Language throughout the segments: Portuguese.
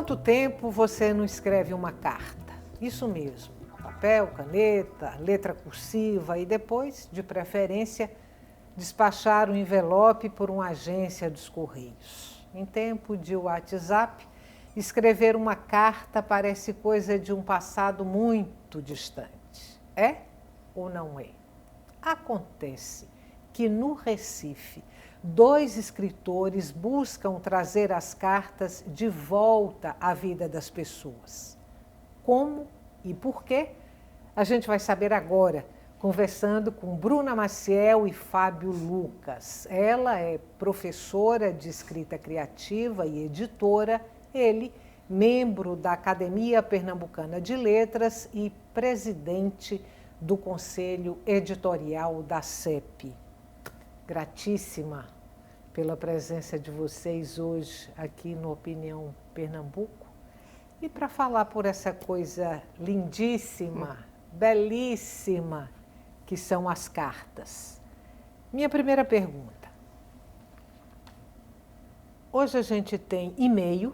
quanto tempo você não escreve uma carta? Isso mesmo, papel, caneta, letra cursiva e depois, de preferência, despachar o envelope por uma agência dos Correios. Em tempo de WhatsApp, escrever uma carta parece coisa de um passado muito distante. É ou não é? Acontece que no Recife, 2 escritores buscam trazer as cartas de volta à vida das pessoas. Como e por quê? A gente vai saber agora, conversando com Bruna Maciel e Fábio Lucas. Ela é professora de escrita criativa e editora, ele, membro da Academia Pernambucana de Letras e presidente do Conselho Editorial da CEP. Gratíssima pela presença de vocês hoje aqui no Opinião Pernambuco e para falar por essa coisa lindíssima, belíssima, que são as cartas. Minha primeira pergunta. Hoje a gente tem e-mail,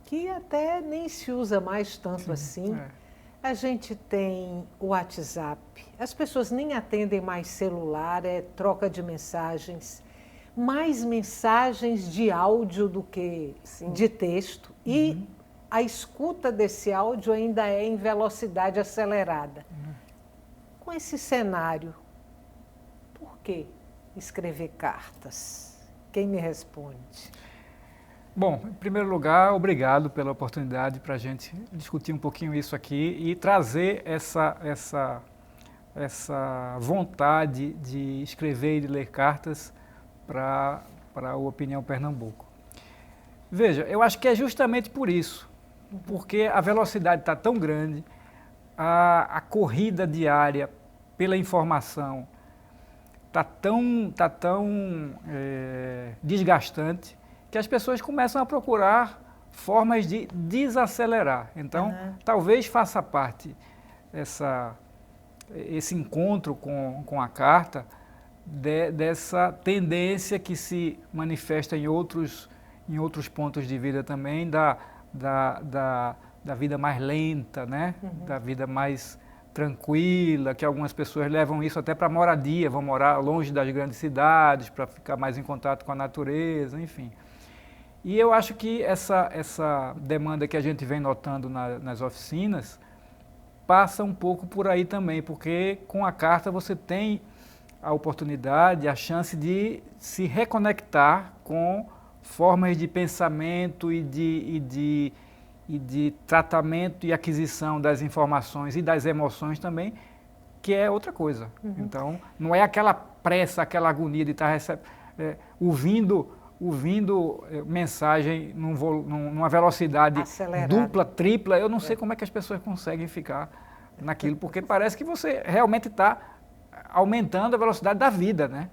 que até nem se usa mais tanto assim. A gente tem o WhatsApp, as pessoas nem atendem mais celular, é troca de mensagens, mais mensagens de áudio do que de texto. E a escuta desse áudio ainda é em velocidade acelerada. Com esse cenário, por que escrever cartas? Quem me responde? Bom, em primeiro lugar, obrigado pela oportunidade para a gente discutir um pouquinho isso aqui e trazer essa vontade de escrever e de ler cartas para o Opinião Pernambuco. Veja, eu acho que é justamente por isso, porque a velocidade está tão grande, a corrida diária pela informação está tão desgastante, que as pessoas começam a procurar formas de desacelerar. Então, talvez faça parte esse encontro com a carta dessa tendência que se manifesta em outros pontos de vida também, da vida mais lenta, né? Da vida mais tranquila, que algumas pessoas levam isso até para moradia, vão morar longe das grandes cidades para ficar mais em contato com a natureza, enfim. E eu acho que essa demanda que a gente vem notando nas oficinas passa um pouco por aí também, porque com a carta você tem a oportunidade, a chance de se reconectar com formas de pensamento e de tratamento e aquisição das informações e das emoções também, que é outra coisa. Então, não é aquela pressa, aquela agonia de estar ouvindo mensagem numa velocidade acelerada, dupla, tripla. Eu não sei como é que as pessoas conseguem ficar naquilo, porque parece que você realmente está aumentando a velocidade da vida, né?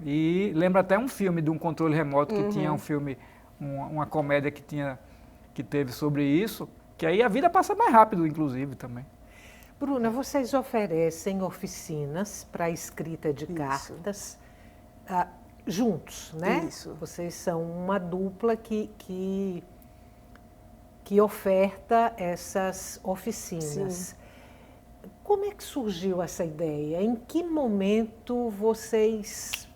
E lembra até um filme de um controle remoto que tinha um filme, uma comédia que teve sobre isso, que aí a vida passa mais rápido, inclusive, também. Bruna, vocês oferecem oficinas para escrita de cartas juntos, né? Isso. Vocês são uma dupla que oferta essas oficinas. Sim. Como é que surgiu essa ideia? Em que momento vocês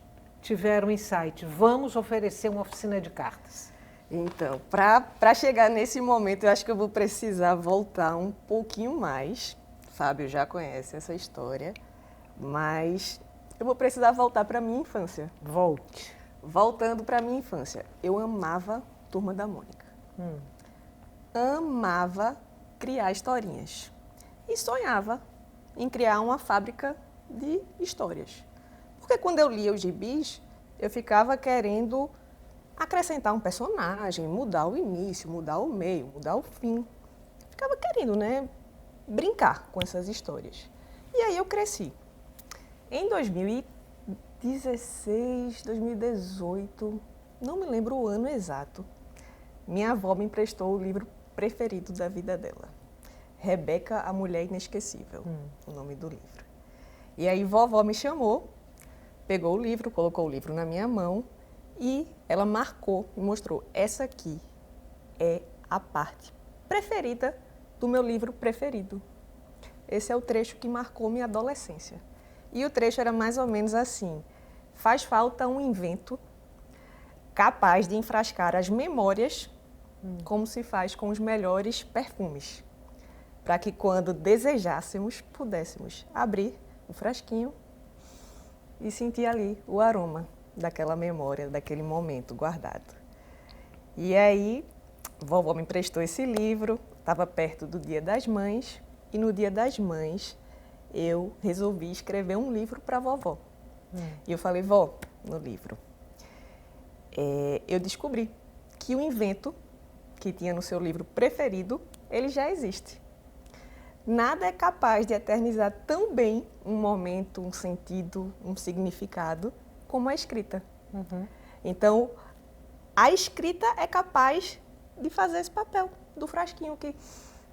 tiveram insight? Vamos oferecer uma oficina de cartas. Então, para chegar nesse momento, eu acho que eu vou precisar voltar um pouquinho mais. Fábio já conhece essa história, mas eu vou precisar voltar para a minha infância. Volte. Voltando para a minha infância, eu amava Turma da Mônica. Amava criar historinhas. E sonhava em criar uma fábrica de histórias. Porque quando eu lia os gibis, eu ficava querendo acrescentar um personagem, mudar o início, mudar o meio, mudar o fim. Ficava querendo, né, brincar com essas histórias. E aí eu cresci. Em 2016, 2018, não me lembro o ano exato, minha avó me emprestou o livro preferido da vida dela. Rebeca, a Mulher Inesquecível, o nome do livro. E aí vovó me chamou, pegou o livro, colocou o livro na minha mão e ela marcou e mostrou, essa aqui é a parte preferida do meu livro preferido. Esse é o trecho que marcou minha adolescência. E o trecho era mais ou menos assim: faz falta um invento capaz de enfrascar as memórias como se faz com os melhores perfumes, para que quando desejássemos, pudéssemos abrir o frasquinho e sentir ali o aroma daquela memória, daquele momento guardado. E aí, vovó me emprestou esse livro, estava perto do Dia das Mães, e no Dia das Mães eu resolvi escrever um livro para a vovó. E eu falei: vó, no livro, eu descobri que o invento que tinha no seu livro preferido, ele já existe. Nada é capaz de eternizar tão bem um momento, um sentido, um significado, como a escrita. Então, a escrita é capaz de fazer esse papel do frasquinho que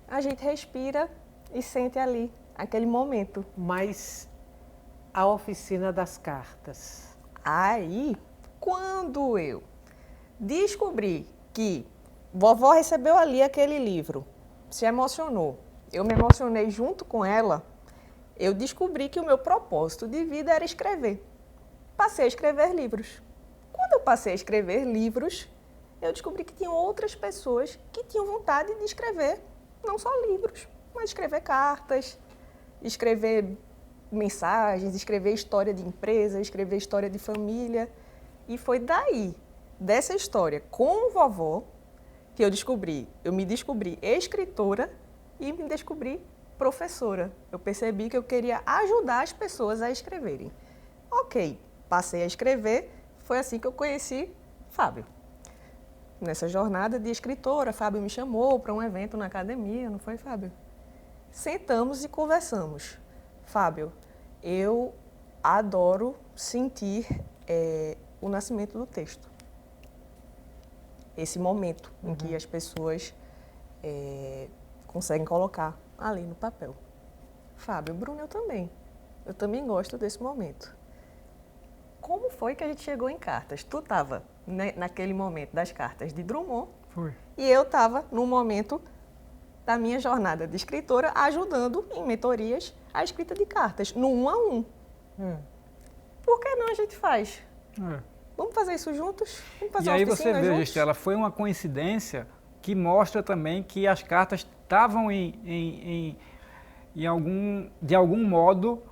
a gente respira e sente ali, aquele momento. Mas a oficina das cartas. Aí, quando eu descobri que vovó recebeu ali aquele livro, se emocionou, eu me emocionei junto com ela, eu descobri que o meu propósito de vida era escrever. Passei a escrever livros. Quando eu passei a escrever livros, eu descobri que tinham outras pessoas que tinham vontade de escrever, não só livros, mas escrever cartas, escrever mensagens, escrever história de empresa, escrever história de família. E foi daí, dessa história com vovó, que eu me descobri escritora e me descobri professora. Eu percebi que eu queria ajudar as pessoas a escreverem. Ok, passei a escrever, foi assim que eu conheci Fábio. Nessa jornada de escritora, Fábio me chamou para um evento na academia, não foi, Fábio? Sentamos e conversamos. Fábio, eu adoro sentir o nascimento do texto. Esse momento em que as pessoas conseguem colocar ali no papel. Fábio, Bruno, eu também gosto desse momento. Como foi que a gente chegou em cartas? Tu estava naquele momento das cartas de Drummond. Foi. E eu estava no momento da minha jornada de escritora, ajudando em mentorias a escrita de cartas, no 1 a 1. Por que não a gente faz? Vamos fazer isso juntos? Vamos fazer E uma aí oficina você vê, juntos? Estela, foi uma coincidência que mostra também que as cartas estavam de algum modo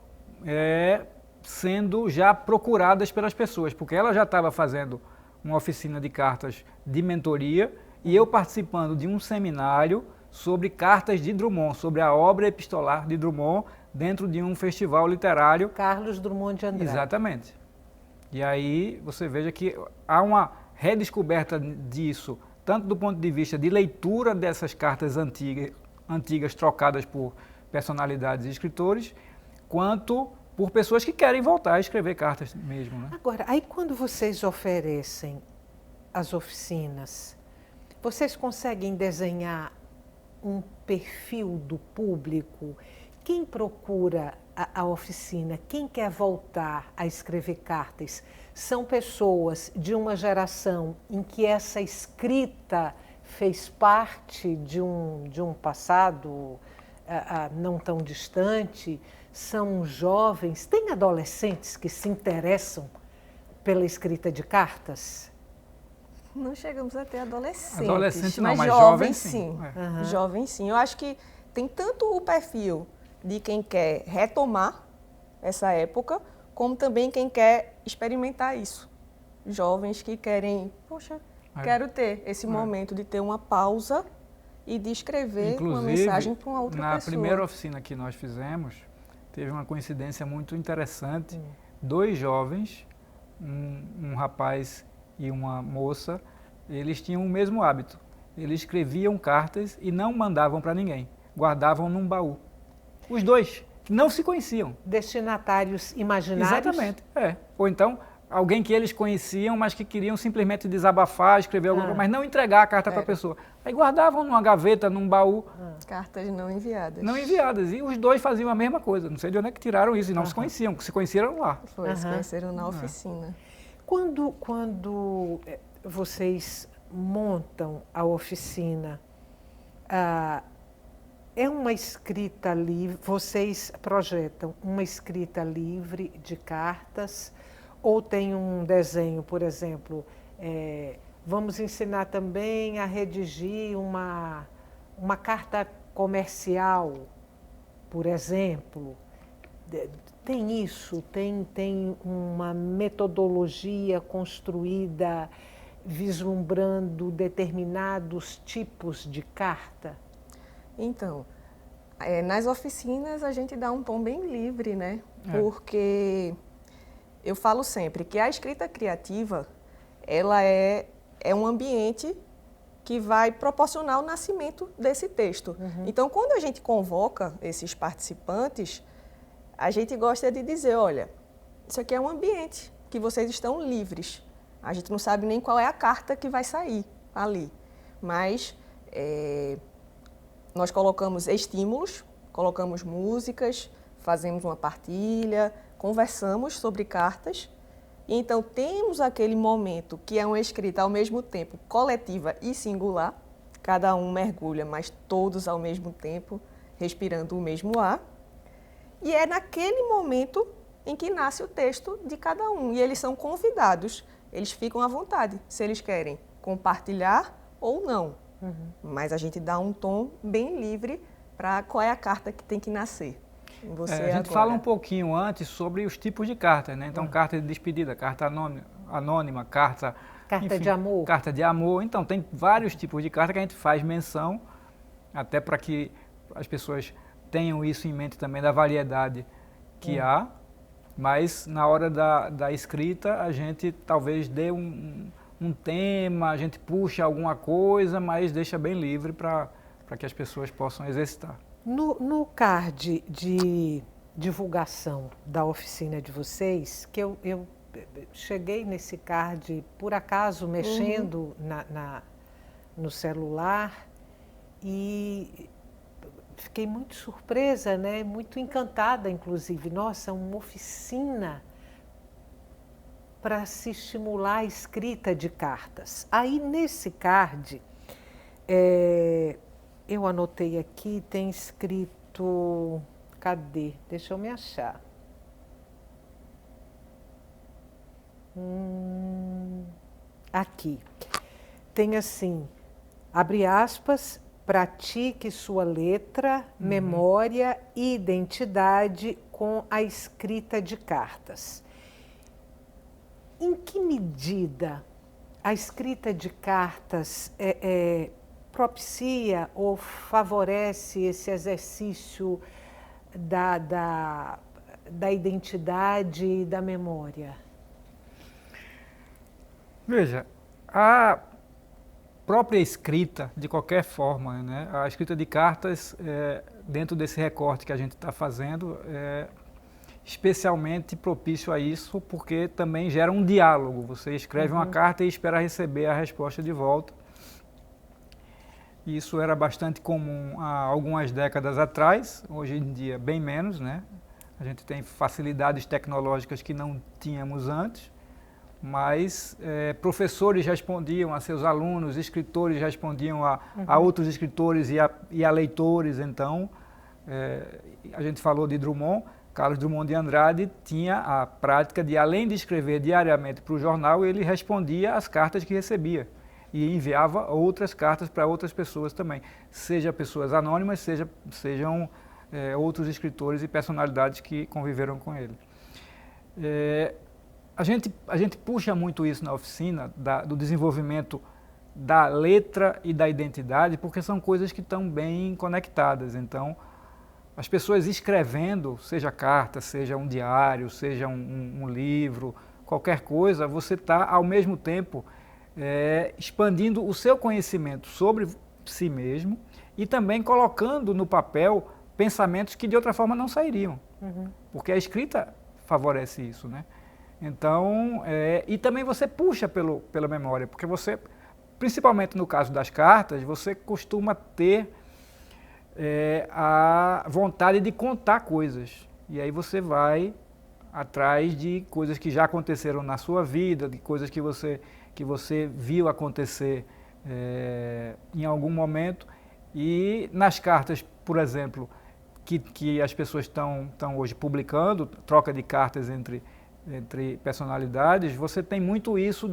sendo já procuradas pelas pessoas, porque ela já estava fazendo uma oficina de cartas de mentoria e eu participando de um seminário sobre cartas de Drummond, sobre a obra epistolar de Drummond, dentro de um festival literário. Carlos Drummond de Andrade. Exatamente. E aí você veja que há uma redescoberta disso, tanto do ponto de vista de leitura dessas cartas antigas trocadas por personalidades e escritores, quanto por pessoas que querem voltar a escrever cartas mesmo, né? Agora, aí quando vocês oferecem as oficinas, vocês conseguem desenhar um perfil do público? Quem procura a oficina, quem quer voltar a escrever cartas, são pessoas de uma geração em que essa escrita fez parte de um passado não tão distante? São jovens? Tem adolescentes que se interessam pela escrita de cartas? Não chegamos a ter adolescentes. Adolescente não, mas jovens sim. Jovens sim. Eu acho que tem tanto o perfil de quem quer retomar essa época, como também quem quer experimentar isso. Jovens que querem, poxa, quero ter esse momento de ter uma pausa e de escrever uma mensagem para uma outra pessoa. Na primeira oficina que nós fizemos, teve uma coincidência muito interessante. 2 jovens, um rapaz e uma moça, eles tinham o mesmo hábito. Eles escreviam cartas e não mandavam para ninguém, guardavam num baú. Os 2, que não se conheciam. Destinatários imaginários? Exatamente, Ou então, alguém que eles conheciam, mas que queriam simplesmente desabafar, escrever alguma coisa, mas não entregar a carta para a pessoa. Aí guardavam numa gaveta, num baú. Cartas não enviadas. Não enviadas. E os 2 faziam a mesma coisa. Não sei de onde é que tiraram isso. E não se conheciam. Se conheceram lá. Se conheceram na oficina. Quando vocês montam a oficina, é uma escrita livre, vocês projetam uma escrita livre de cartas, ou tem um desenho, por exemplo, vamos ensinar também a redigir uma carta comercial, por exemplo. Tem isso? Tem uma metodologia construída vislumbrando determinados tipos de carta? Então, nas oficinas a gente dá um tom bem livre, né? Porque eu falo sempre que a escrita criativa, ela é um ambiente que vai proporcionar o nascimento desse texto. Então, quando a gente convoca esses participantes, a gente gosta de dizer, olha, isso aqui é um ambiente que vocês estão livres. A gente não sabe nem qual é a carta que vai sair ali, mas nós colocamos estímulos, colocamos músicas, fazemos uma partilha, conversamos sobre cartas. E então temos aquele momento que é uma escrita ao mesmo tempo coletiva e singular. Cada um mergulha, mas todos ao mesmo tempo, respirando o mesmo ar. E é naquele momento em que nasce o texto de cada um. E eles são convidados, eles ficam à vontade, se eles querem compartilhar ou não. Mas a gente dá um tom bem livre para qual é a carta que tem que nascer. A gente fala um pouquinho antes sobre os tipos de cartas, né? Então, carta de despedida, carta anônima, carta enfim, de amor. Carta de amor. Então, tem vários tipos de carta que a gente faz menção, até para que as pessoas tenham isso em mente também, da variedade que há. Mas, na hora da escrita, a gente talvez dê um tema, a gente puxa alguma coisa, mas deixa bem livre para que as pessoas possam exercitar. No card de divulgação da oficina de vocês, que eu cheguei nesse card, por acaso, mexendo no celular e fiquei muito surpresa, né? Muito encantada, inclusive. Nossa, uma oficina para se estimular a escrita de cartas. Aí, nesse card, eu anotei aqui, tem escrito... Cadê? Deixa eu me achar. Aqui. Tem assim, abre aspas, pratique sua letra, memória e identidade com a escrita de cartas. Em que medida a escrita de cartas propicia ou favorece esse exercício da identidade e da memória? Veja, a própria escrita, de qualquer forma, né? A escrita de cartas, dentro desse recorte que a gente está fazendo, é especialmente propício a isso, porque também gera um diálogo. Você escreve uma carta e espera receber a resposta de volta. Isso era bastante comum há algumas décadas atrás, hoje em dia bem menos, né? A gente tem facilidades tecnológicas que não tínhamos antes, mas professores respondiam a seus alunos, escritores respondiam a outros escritores e a leitores. Então, a gente falou de Drummond, Carlos Drummond de Andrade tinha a prática de, além de escrever diariamente para o jornal, ele respondia às cartas que recebia e enviava outras cartas para outras pessoas também, seja pessoas anônimas, sejam outros escritores e personalidades que conviveram com ele. A gente puxa muito isso na oficina, do desenvolvimento da letra e da identidade, porque são coisas que estão bem conectadas. Então, as pessoas escrevendo, seja carta, seja um diário, seja um livro, qualquer coisa, você está, ao mesmo tempo, expandindo o seu conhecimento sobre si mesmo e também colocando no papel pensamentos que de outra forma não sairiam, porque a escrita favorece isso, né? Então, e também você puxa pela memória, porque você, principalmente no caso das cartas, você costuma ter a vontade de contar coisas, e aí você vai atrás de coisas que já aconteceram na sua vida, de coisas que você viu acontecer em algum momento. E nas cartas, por exemplo, que as pessoas estão hoje publicando, troca de cartas entre personalidades, você tem muito isso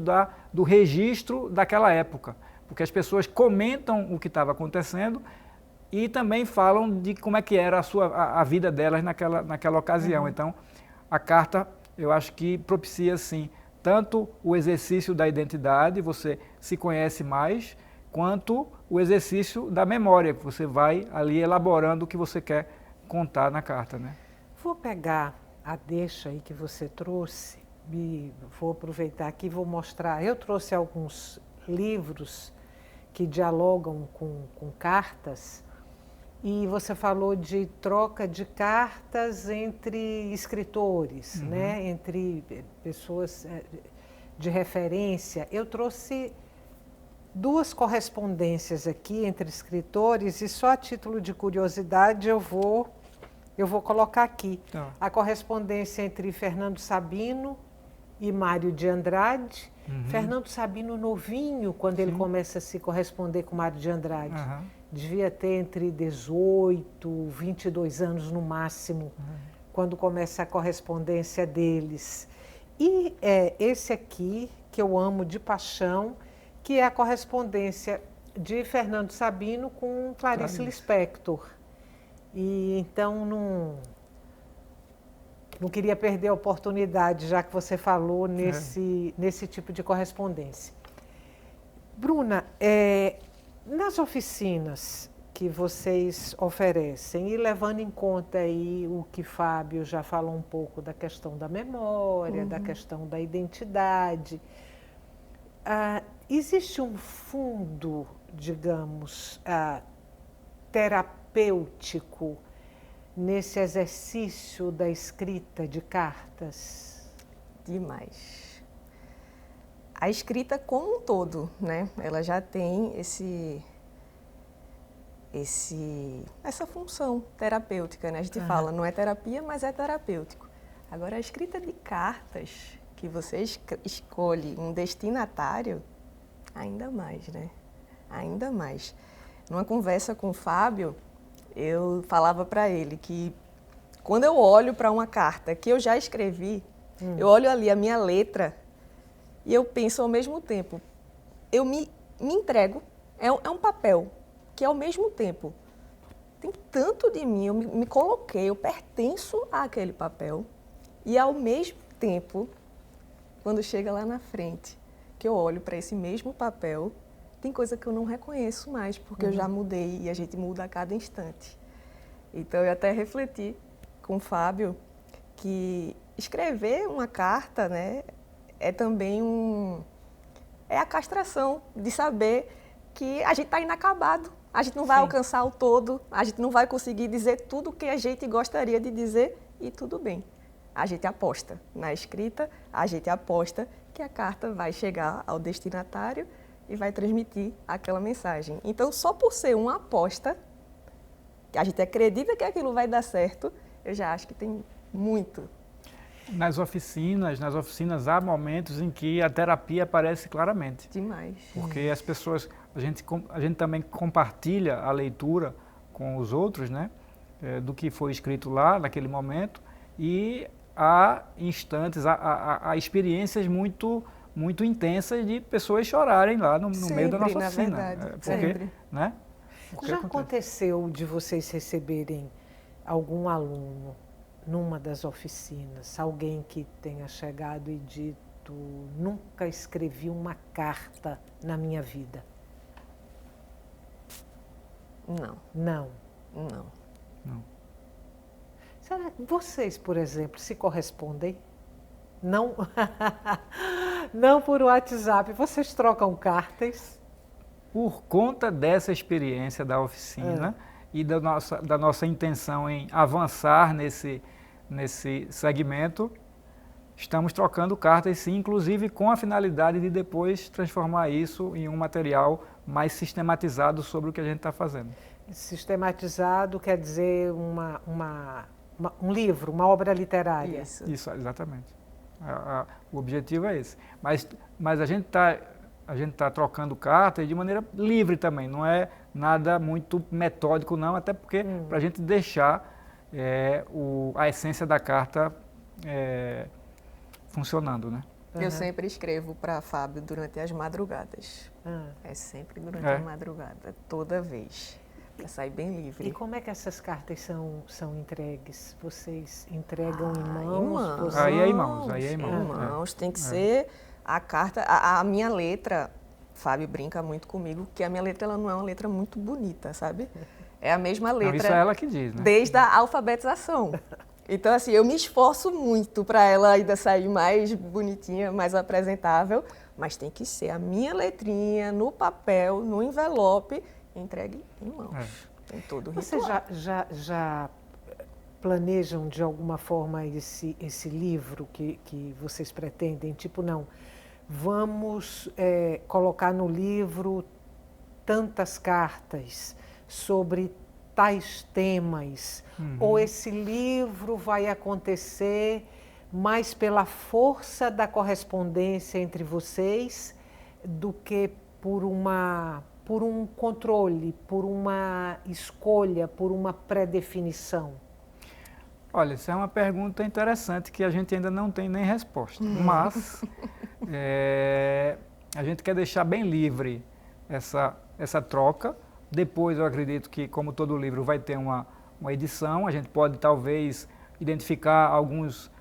do registro daquela época, porque as pessoas comentam o que estava acontecendo e também falam de como é que era a vida delas naquela ocasião. Então, a carta, eu acho que propicia, sim, tanto o exercício da identidade, você se conhece mais, quanto o exercício da memória, que você vai ali elaborando o que você quer contar na carta, né? Vou pegar a deixa aí que você trouxe e vou aproveitar aqui e vou mostrar. Eu trouxe alguns livros que dialogam com cartas e você falou de troca de cartas entre escritores, né? Entre pessoas de referência. Eu trouxe 2 correspondências aqui entre escritores e só a título de curiosidade eu vou colocar aqui. Tá. A correspondência entre Fernando Sabino e Mário de Andrade. Fernando Sabino novinho, quando ele começa a se corresponder com Mário de Andrade. Devia ter entre 18, 22 anos no máximo, quando começa a correspondência deles. E esse aqui, que eu amo de paixão, que é a correspondência de Fernando Sabino com Clarice Lispector. E então não queria perder a oportunidade, já que você falou nesse tipo de correspondência. Bruna, nas oficinas que vocês oferecem, e levando em conta aí o que Fábio já falou um pouco da questão da memória, da questão da identidade, existe um fundo, digamos, terapêutico nesse exercício da escrita de cartas? Demais. A escrita como um todo, né? Ela já tem essa função terapêutica, né? A gente fala, não é terapia, mas é terapêutico. Agora, a escrita de cartas, que você escolhe um destinatário, ainda mais, né? Ainda mais. Numa conversa com o Fábio, eu falava para ele que quando eu olho para uma carta que eu já escrevi, eu olho ali a minha letra e eu penso ao mesmo tempo, eu me entrego, é um papel que ao mesmo tempo tem tanto de mim, eu me coloquei, eu pertenço àquele papel e ao mesmo tempo, quando chega lá na frente, que eu olho para esse mesmo papel, tem coisa que eu não reconheço mais, porque eu já mudei e a gente muda a cada instante. Então, eu até refleti com o Fábio que escrever uma carta, né, é também é a castração de saber que a gente está inacabado, a gente não vai alcançar o todo, a gente não vai conseguir dizer tudo o que a gente gostaria de dizer e tudo bem. A gente aposta na escrita, a gente aposta que a carta vai chegar ao destinatário e vai transmitir aquela mensagem. Então, só por ser uma aposta, que a gente acredita que aquilo vai dar certo, eu já acho que tem muito. Nas oficinas há momentos em que a terapia aparece claramente. Demais. Porque as pessoas, a gente também compartilha a leitura com os outros, né, do que foi escrito lá naquele momento, e há instantes, há experiências muito intensas de pessoas chorarem lá no meio da nossa oficina. Verdade, porque, sempre. né? Já aconteceu de vocês receberem algum aluno numa das oficinas, alguém que tenha chegado e dito, nunca escrevi uma carta na minha vida? Não. Não. Não. Não. Será que vocês, por exemplo, se correspondem? Não, não por WhatsApp, vocês trocam cartas? Por conta dessa experiência da oficina e da nossa intenção em avançar nesse segmento, estamos trocando cartas, sim, inclusive com a finalidade de depois transformar isso em um material mais sistematizado sobre o que a gente está fazendo. Sistematizado quer dizer um livro, uma obra literária. Isso, exatamente. O objetivo é esse. Mas a a gente está trocando cartas de maneira livre também, não é nada muito metódico não, até porque para a gente deixar a essência da carta funcionando, né? Eu sempre escrevo para Fábio durante as madrugadas. É sempre durante a madrugada, toda vez, para sair bem livre. E como é que essas cartas são entregues? Vocês entregam em mãos? Aí é em mãos, Em mãos, tem que ser a carta, a minha letra. Fábio brinca muito comigo que a minha letra ela não é uma letra muito bonita, sabe? É a mesma letra. Não, isso é ela que diz, né? Desde a alfabetização. Então, assim, eu me esforço muito para ela ainda sair mais bonitinha, mais apresentável, mas tem que ser a minha letrinha no papel, no envelope, entregue em mãos. Tem todo o ritual. Vocês já planejam de alguma forma esse livro que vocês pretendem? Tipo, não, vamos colocar no livro tantas cartas sobre tais temas, ou esse livro vai acontecer mais pela força da correspondência entre vocês do que por um controle, por uma escolha, por uma pré-definição? Olha, isso é uma pergunta interessante que a gente ainda não tem nem resposta, mas a gente quer deixar bem livre essa troca. Depois eu acredito que, como todo livro, vai ter uma edição, a gente pode talvez identificar alguns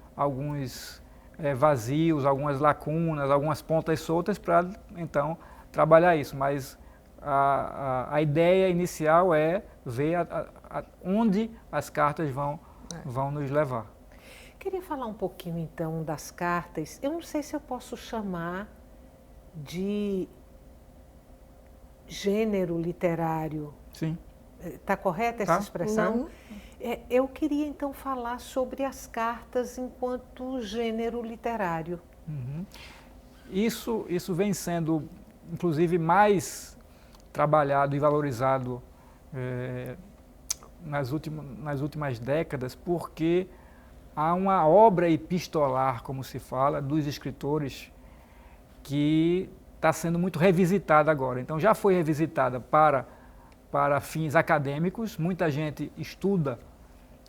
vazios, algumas lacunas, algumas pontas soltas para então trabalhar isso, mas a ideia inicial é ver onde as cartas vão nos levar. Queria falar um pouquinho então das cartas. Eu não sei se eu posso chamar de gênero literário. Sim. Está correta essa expressão? Não. Eu queria então falar sobre as cartas enquanto gênero literário. Isso vem sendo, inclusive, mais trabalhado e valorizado nas últimas décadas, porque há uma obra epistolar, como se fala, dos escritores que está sendo muito revisitada agora. Então já foi revisitada para fins acadêmicos, muita gente estuda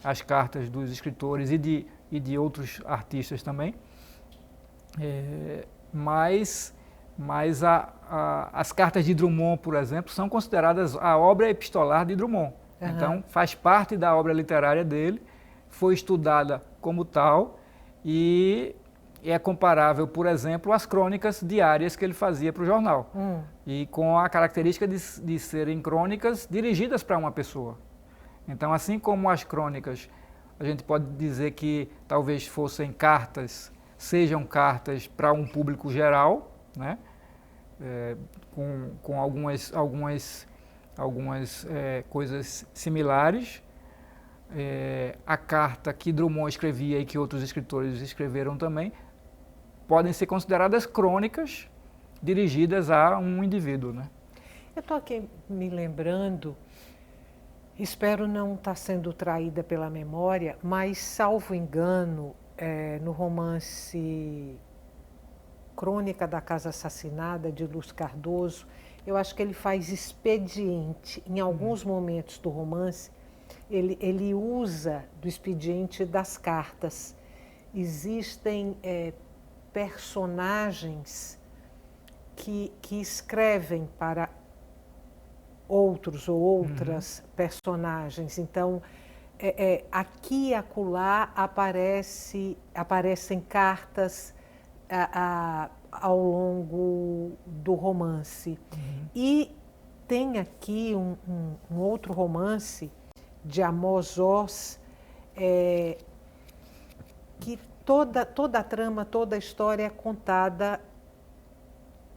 as cartas dos escritores e de outros artistas também, mas as cartas de Drummond, por exemplo, são consideradas a obra epistolar de Drummond. Então faz parte da obra literária dele, foi estudada como tal e é comparável, por exemplo, às crônicas diárias que ele fazia para o jornal. E com a característica de serem crônicas dirigidas para uma pessoa. Então, assim como as crônicas, a gente pode dizer que talvez fossem cartas, sejam cartas para um público geral, né? Com algumas coisas similares. A carta que Drummond escrevia e que outros escritores escreveram também, podem ser consideradas crônicas dirigidas a um indivíduo, né? Eu estou aqui me lembrando, espero não estar sendo traída pela memória, mas, salvo engano, no romance Crônica da Casa Assassinada, de Luz Cardoso, eu acho que ele faz expediente. Em alguns momentos do romance, ele usa do expediente das cartas. Existem personagens que escrevem para outros ou outras personagens. Então, aqui e acolá aparecem cartas ao longo do romance. E tem aqui um outro romance de Amos Oz, que toda a trama, toda a história é contada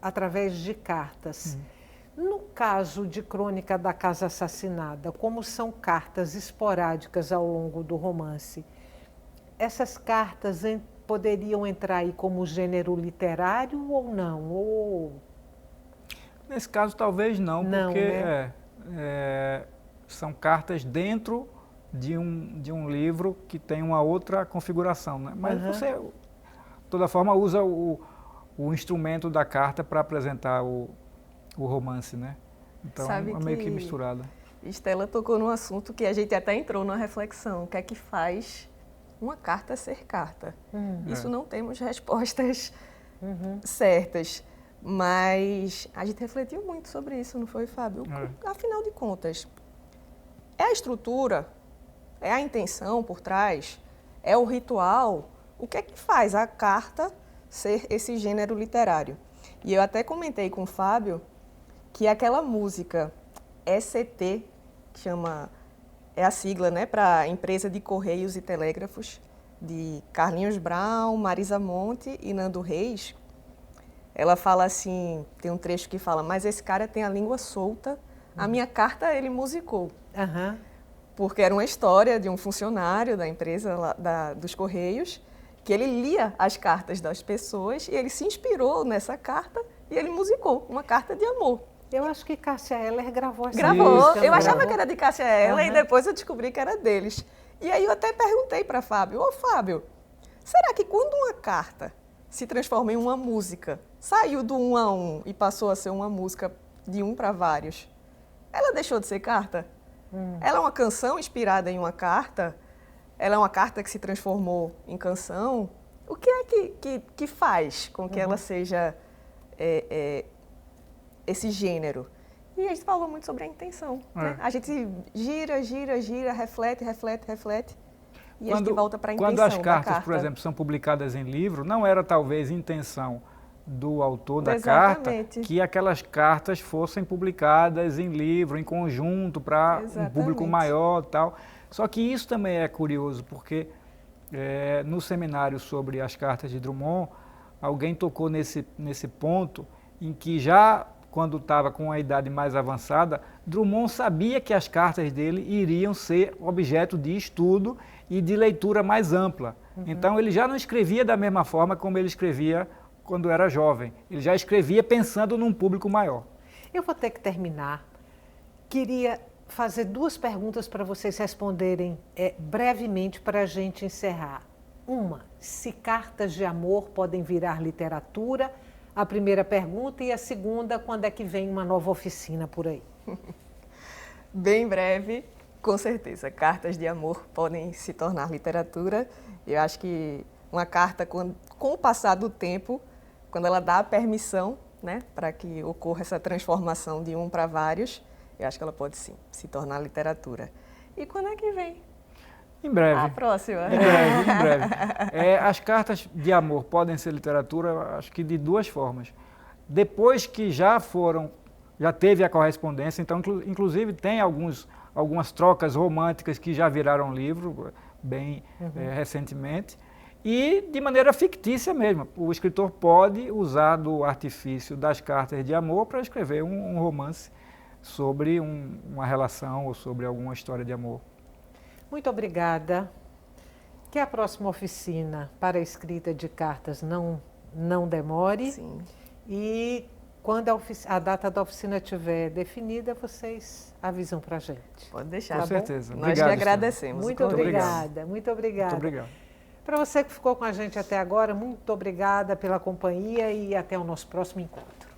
através de cartas. No caso de Crônica da Casa Assassinada, como são cartas esporádicas ao longo do romance, essas cartas poderiam entrar aí como gênero literário ou não? Nesse caso, talvez não, porque né? São cartas dentro de um livro que tem uma outra configuração, né? Mas você, de toda forma, usa o instrumento da carta para apresentar o romance, né? Então, Sabe é meio que que misturado. Estela tocou num assunto que a gente até entrou numa reflexão. O que é que faz uma carta ser carta? Isso não temos respostas certas, mas a gente refletiu muito sobre isso, não foi, Fábio? Afinal de contas, é a estrutura, é a intenção por trás, é o ritual. O que é que faz a carta ser esse gênero literário? E eu até comentei com o Fábio que aquela música ECT, que chama, é a sigla, né, para Empresa de Correios e Telégrafos, de Carlinhos Brown, Marisa Monte e Nando Reis, ela fala assim, tem um trecho que fala, mas esse cara tem a língua solta, a minha carta ele musicou. Porque era uma história de um funcionário da empresa dos Correios, que ele lia as cartas das pessoas e ele se inspirou nessa carta e ele musicou uma carta de amor. Eu acho que Cássia Eller gravou essa Gravou. música. Eu achava que era de Cássia Eller e depois eu descobri que era deles. E aí eu até perguntei para Fábio, Fábio, será que quando uma carta se transforma em uma música, saiu do 1 a 1 e passou a ser uma música de 1 para vários, ela deixou de ser carta? Ela é uma canção inspirada em uma carta? Ela é uma carta que se transformou em canção? O que é que faz com que ela seja esse gênero? E a gente falou muito sobre a intenção. Né? A gente gira, reflete, e a gente volta para a intenção. Quando as cartas, por exemplo, são publicadas em livro, não era talvez intenção do autor da carta que aquelas cartas fossem publicadas em livro, em conjunto, para um público maior e tal. Só que isso também é curioso, porque no seminário sobre as cartas de Drummond, alguém tocou nesse ponto em que já quando estava com a idade mais avançada, Drummond sabia que as cartas dele iriam ser objeto de estudo e de leitura mais ampla. Então ele já não escrevia da mesma forma como ele escrevia quando era jovem. Ele já escrevia pensando num público maior. Eu vou ter que terminar. Queria fazer 2 perguntas para vocês responderem brevemente para a gente encerrar. Uma, se cartas de amor podem virar literatura? A primeira pergunta. E a segunda, quando é que vem uma nova oficina por aí? Bem breve, com certeza. Cartas de amor podem se tornar literatura. Eu acho que uma carta, com o passar do tempo, quando ela dá a permissão, né, para que ocorra essa transformação de 1 para vários, eu acho que ela pode sim se tornar literatura. E quando é que vem? Em breve. A próxima. Em breve. As cartas de amor podem ser literatura, acho que de 2 formas. Depois que já teve a correspondência, então inclusive tem algumas trocas românticas que já viraram livro, bem recentemente, e de maneira fictícia mesmo. O escritor pode usar do artifício das cartas de amor para escrever um romance sobre uma relação ou sobre alguma história de amor. Muito obrigada. Que a próxima oficina para a escrita de cartas não demore. Sim. E quando a data da oficina estiver definida, vocês avisam para a gente. Pode deixar. Com certeza. Nós lhe agradecemos. Muito obrigada. Muito obrigada. Muito obrigado. Para você que ficou com a gente até agora, muito obrigada pela companhia e até o nosso próximo encontro.